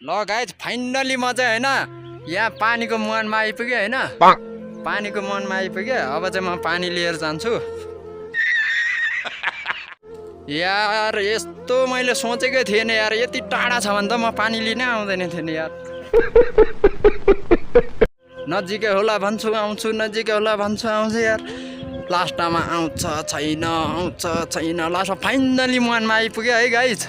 ल guys finally म चाहिँ हैन यहाँ पानीको मुहानमा आइपुग्यो हैन पानीको मुहानमा आइपुग्यो। अब चाहिँ म पानी लिएर जान्छु। यार यस्तो मैले सोचेकै थिएन यार, यति टाढा छ भने त म पानी लिनै आउँदैन थिएन यार। नजिकै होला भन्छु आउँछु, नजिकै होला भन्छु आउँछु यार। लास्टमा आउँछ छैन, आउँछ छैन। लास्टमा फाइनली मुहानमा आइपुग्यो है गाइज।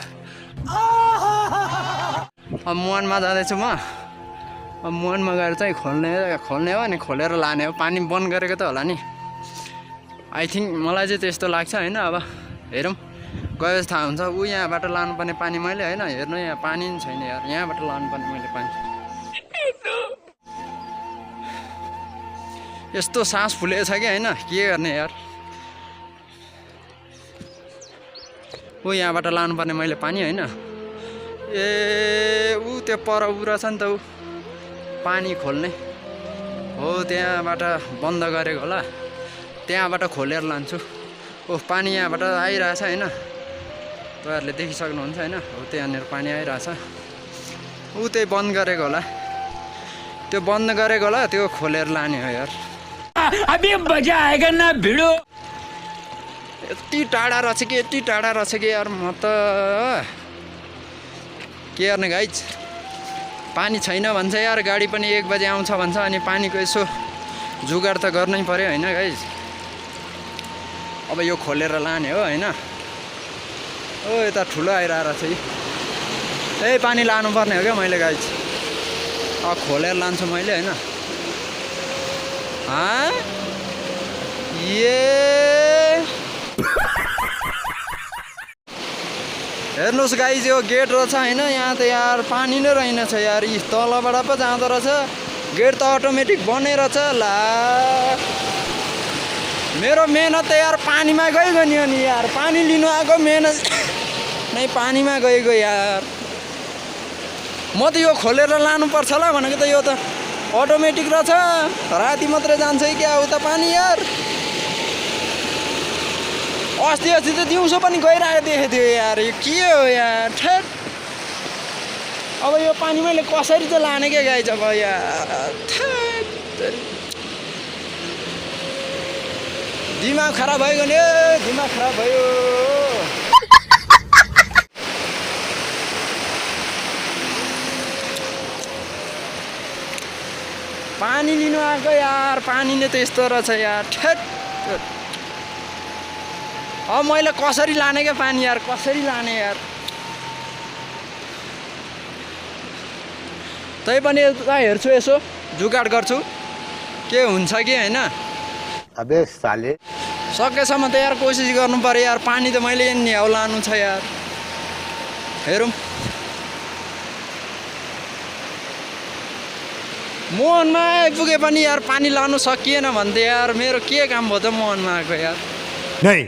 अब मुहानमा जाँदैछु म। अब मुहानमा गएर चाहिँ खोल्ने हो नि, खोलेर लाने हो। पानी बन्द गरेको त होला नि, आई थिङ्क। मलाई चाहिँ त्यस्तो लाग्छ होइन। अब हेरौँ, गएपछि थाहा हुन्छ। ऊ यहाँबाट लानुपर्ने पानी मैले होइन, हेर्नु यहाँ पानी नि छैन यार। यहाँबाट लानुपर्ने मैले पानी। यस्तो सास फुलेको छ कि होइन, के गर्ने यार। ऊ यहाँबाट लानुपर्ने मैले पानी होइन। ए ऊ त्यो पर उ रहेछ नि त, ऊ पानी खोल्ने हो, त्यहाँबाट बन्द गरेको होला। त्यहाँबाट खोलेर लान्छु। ओह पानी यहाँबाट आइरहेछ होइन, तपाईँहरूले देखिसक्नुहुन्छ होइन। हो त्यहाँनिर पानी आइरहेछ। ऊ त्यही बन्द गरेको होला, त्यो बन्द गरेको होला, त्यो खोलेर लाने हो यार। अभी मजा आएगा ना भिडो। यति टाढा रहेछ कि, यति टाढा रहेछ कि यार। म त के गर्ने गाइज, पानी छैन भन्छ यार। गाडी पनि 1 बजे आउँछ भन्छ। अनि पानीको यसो जुगाड त गर्नै पर्यो होइन गाइज। अब यो खोलेर लाने हो होइन। ओ यता ठुलो आइरहेको छ है। पानी लानुपर्ने हो क्या मैले गाइज। अब खोलेर लान्छु मैले होइन। हेर्नुहोस् गाइज, यो गेट रहेछ होइन। यहाँ त यार पानी नै रहेनछ यार। यी तलबाट पो जाँदो रहेछ। गेट त अटोमेटिक बन्ने रहेछ। ला मेरो मेहनत त यार पानीमा गइगयो नि। अनि यार पानी लिनु आएको मेहनत नै पानीमा गइगयो यार। म त यो खोलेर लानुपर्छ होला भनेको त। यो त अटोमेटिक रहेछ। राति मात्रै जान्छ कि क्या उता पानी यार। अस्ति त दिउँसो पनि गइरहेको देखेको थियो यार। यो के हो यार, ठ्याट। अब यो पानी मैले कसरी चाहिँ लाने क्या गाइज अब यार। दिमाग खराब भयो नि, दिमाग खराब भयो। पानी लिनु आएको यार, पानी नै त यस्तो रहेछ यार। ठ्याट। अब मैले कसरी लाने क्या पानी यार, कसरी लाने यार। तै पनि यता हेर्छु, यसो जुगाड गर्छु के हुन्छ कि होइन। अबे साले, सकेसम्म त यार कोसिस गर्नु पर्यो यार। पानी त मैले नि अब लानु छ यार। हेरौँ, मोहनमा आइपुगे पनि यार पानी लानु सकिएन भन्थे यार। मेरो के काम भयो त मोहनमा आएको यार। नहीं।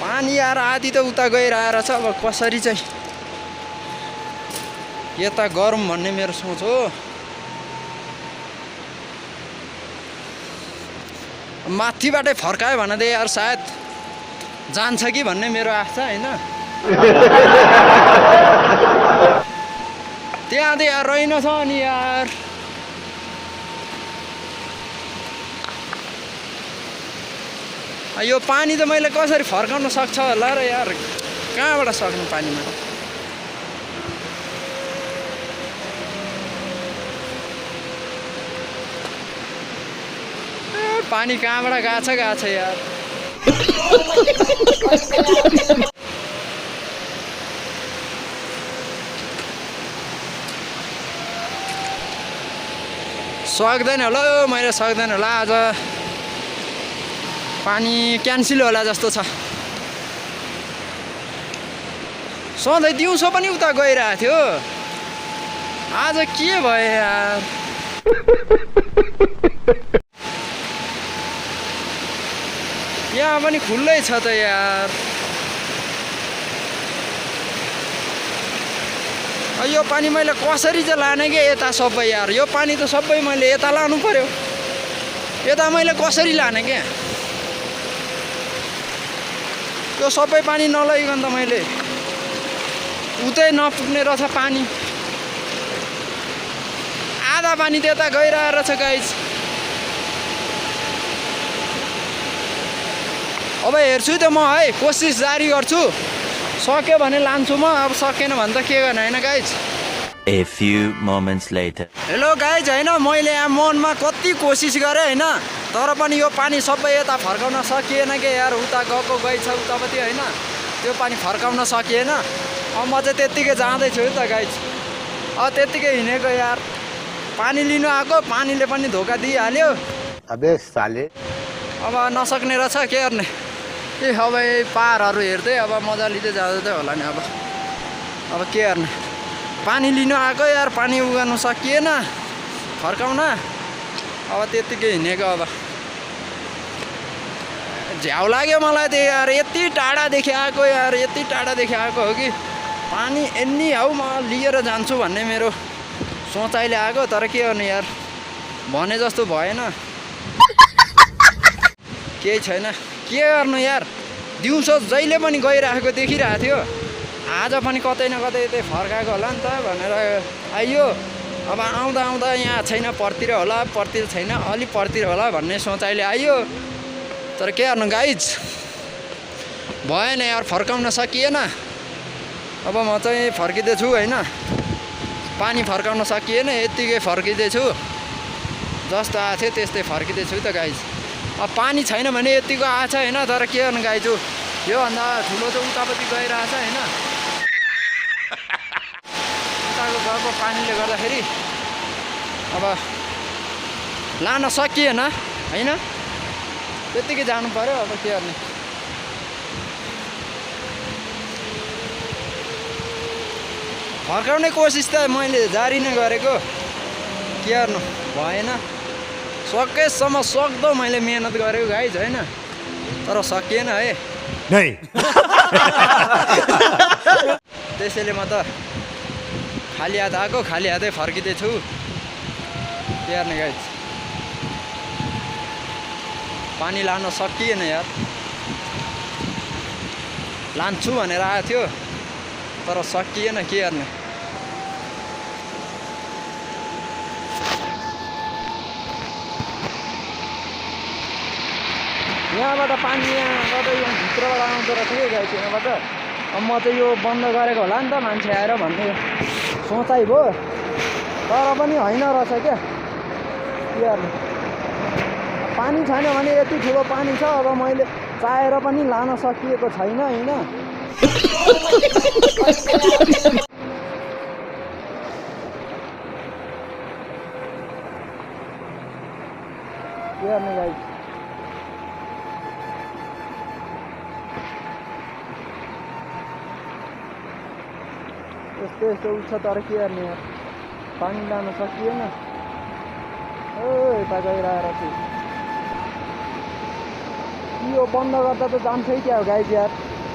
पानी यार आधी त उता गइरहेको छ। अब कसरी चाहिँ यता गरौँ भन्ने मेरो सोच हो। माथिबाटै फर्कायो भने त यार सायद जान्छ कि भन्ने मेरो आशा होइन। त्यहाँ त यार रहेनछ नि यार। यो पानी त मैले कसरी फर्काउन सक्छ होला र यार। कहाँबाट सक्नु पानीमा। पानी कहाँबाट गएको छ यार। सक्दैन होला, मैले सक्दैन होला। आज पानी क्यान्सल होला जस्तो छ। सधैँ दिउँसो पनि उता गइरहेको थियो, आज के भयो यार। यहाँ पनि खुल्लै छ त यार। यो पानी मैले कसरी चाहिँ लाने के यता सबै यार यो पानी त सबै मैले यता लानु पर्यो यता मैले कसरी लाने के यो सबै पानी नलइकन त मैले उतै नपुग्ने रहेछ पानी आधा पानी त्यता गइरहेको छ गाइज अब हेर्छु त म है कोसिस जारी गर्छु सक्यो भने लान्छु म अब सकेन भने त के गर्ने होइन guys A few moments later. Hello guys होइन मैले यहाँ मनमा कति कोसिस गरेँ होइन तर पनि यो पानी सबै यता फर्काउन सकिएन के यार उता गएको गइ छ उतापट्टि होइन त्यो पानी फर्काउन सकिएन अब म चाहिँ त्यत्तिकै जाँदैछु है त गाइज अब त्यत्तिकै हिँडेको यार पानी लिनु आएको पानीले पनि धोका दिइहाल्यो अबे साले अब नसक्ने रहेछ के गर्ने ए अब पारहरू हेर्दै अब मजा लिँदै जाँदै होला नि अब के गर्ने पानी लिनु आएको यार पानी उगाउनु सकिएन फर्काउन अब त्यत्तिकै हिँडेको अब झ्याउ लाग्यो मलाई त्यो यार यति टाढादेखि आएको यार यति टाढादेखि आएको हो कि पानी यति हौ म लिएर जान्छु भन्ने मेरो सोचाइले आएको तर के गर्ने यार भने जस्तो भएन केही छैन के गर्नु यार दिउँसो जहिले पनि गइरहेको देखिरहेको थियो आज पनि कतै न कतै यतै फर्काएको होला नि त भनेर आइयो अब आउँदा आउँदा यहाँ छैन परतिर होला परतिर छैन अलि परतिर होला भन्ने सोचाइले आइयो तर के गर्नु गाइज भएन यार फर्काउन सकिएन अब म चाहिँ फर्किँदैछु होइन पानी फर्काउन सकिएन यत्तिकै फर्किँदैछु जस्तो आएको थियो त्यस्तै फर्किँदैछु त गाइज अब पानी छैन भने यतिको आएको छ होइन तर के गर्नु गाइजु योभन्दा ठुलो चाहिँ उतापट्टि गइरहेछ होइन उताको गएको पानीले गर्दाखेरि अब लान सकिएन होइन त्यत्तिकै जानु पर्यो अब के गर्ने फर्काउने कोसिस त मैले जारी नै गरेको के गर्नु भएन सकेसम्म सक्दो मैले मेहनत गरेको गाइज होइन तर सकिएन है नहीं त्यसैले म त खाली हात आएको खाली हातै फर्किँदैछु के गर्ने गाइज पानी लान सकिएन यार लान्छु भनेर आएको थियो तर सकिएन के गर्ने यहाँबाट पानी यहाँबाट यहाँ भित्रबाट आउँदो रहेछ कि गाइस यहाँबाट अब म चाहिँ यो बन्द गरेको होला नि त मान्छे आएर भन्ने सोचाइ भयो तर पनि होइन रहेछ क्या के गर्ने पानी छैन भने यति ठुलो पानी छ अब मैले चाहेर पनि लान सकिएको छैन होइन के गर्ने गाइस यस्तो यस्तो उठ्छ तर के गर्ने यार पानी लान सकिएन यता गइरहेर चाहिँ यो बन्द गर्दा त जान्छै क्या हो गाइज यार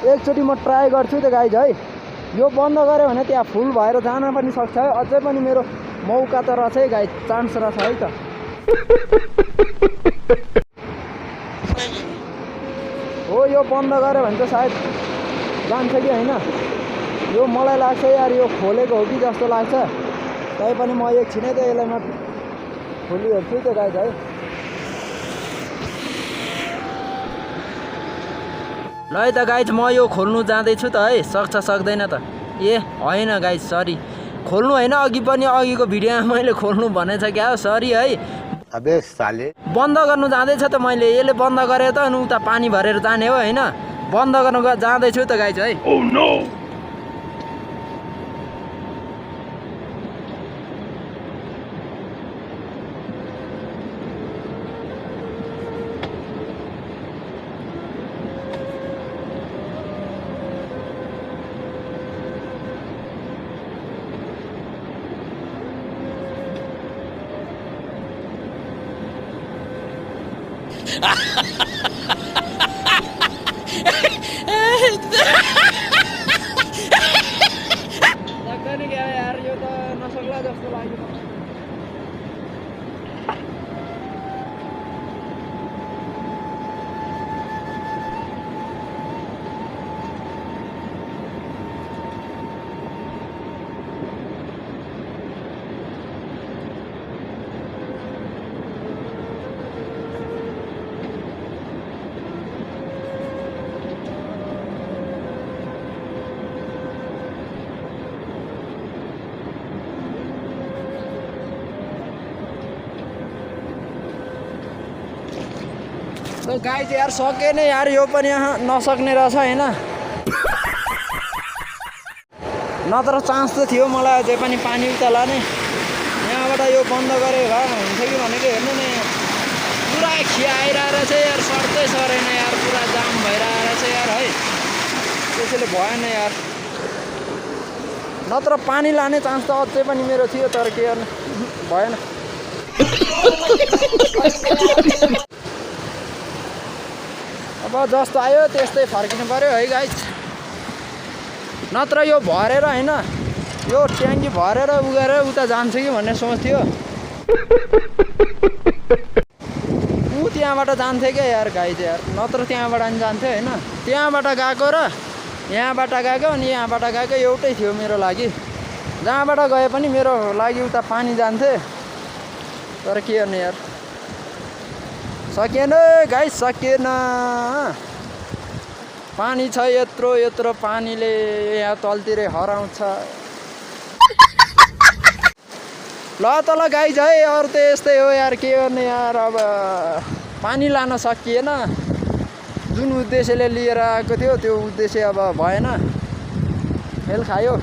एकचोटि म ट्राई गर्छु त गाइज है यो बन्द गऱ्यो भने त्यहाँ फुल भएर जान पनि सक्छ है अझै पनि मेरो मौका त रहेछ है गाइज चान्स रहेछ है त हो यो बन्द गऱ्यो भने त सायद जान्छ कि होइन यो मलाई लाग्छ यार यो खोलेको हो कि जस्तो लाग्छ तैपनि म एकछिनै त यसलाई म खोलिहेर्छु त गाइज है ल है त गाइज म यो खोल्नु जाँदैछु त है सक्छ सक्दैन त ए होइन गाइज सरी खोल्नु होइन अघि पनि अघिको भिडियोमा मैले खोल्नु भनेछ क्या हो सरी है अबे साले बन्द गर्नु जाँदैछ त मैले यसले बन्द गरेँ त अनि उता पानी भरेर जाने हो होइन बन्द गर्नु जाँदैछु त गाइज है Oh no! सक्दैन क्या यार त्यसको लागि तो गाइज यार सके नै यार यो पनि यहाँ नसक्ने रहेछ हैन नत्र चान्स त थियो मलाई अझै पनि पानी उता लाने यहाँबाट यो बन्द गरे भए हुन्थ्यो कि भनेको हेर्नु न पुरा खियाइरहेको रहेछ यार सर्दै सरेन यार पुरा जाम भइरहेको रहेछ यार है त्यसैले भएन यार नत्र पानी लाने चान्स त अझै पनि मेरो थियो तर के गर्नु भएन अब जस्तो आयो त्यस्तै फर्किनु पर्यो है गाइस नत्र यो भरेर हैन यो ट्याङ्की भरेर उगेर उता जान्छ कि भन्ने सोच थियो त्यहाँबाट जान्थे क्या यार गाइस यार नत्र त्यहाँबाट नि जान्थ्यो हैन त्यहाँबाट गएको र यहाँबाट गएको अनि यहाँबाट गएको एउटै थियो मेरो लागि जहाँबाट गए पनि मेरो लागि उता पानी जान्थे तर के गर्ने यार सकिएन गाइस सकिएन पानी छ यत्रो यत्रो पानीले यहाँ तलतिरै हराउँछ ल तल गाइस है अरू त यस्तै हो यार के गर्ने यार अब पानी लान सकिएन जुन उद्देश्यले लिएर आएको थियो त्यो उद्देश्य अब भएन फेल खायो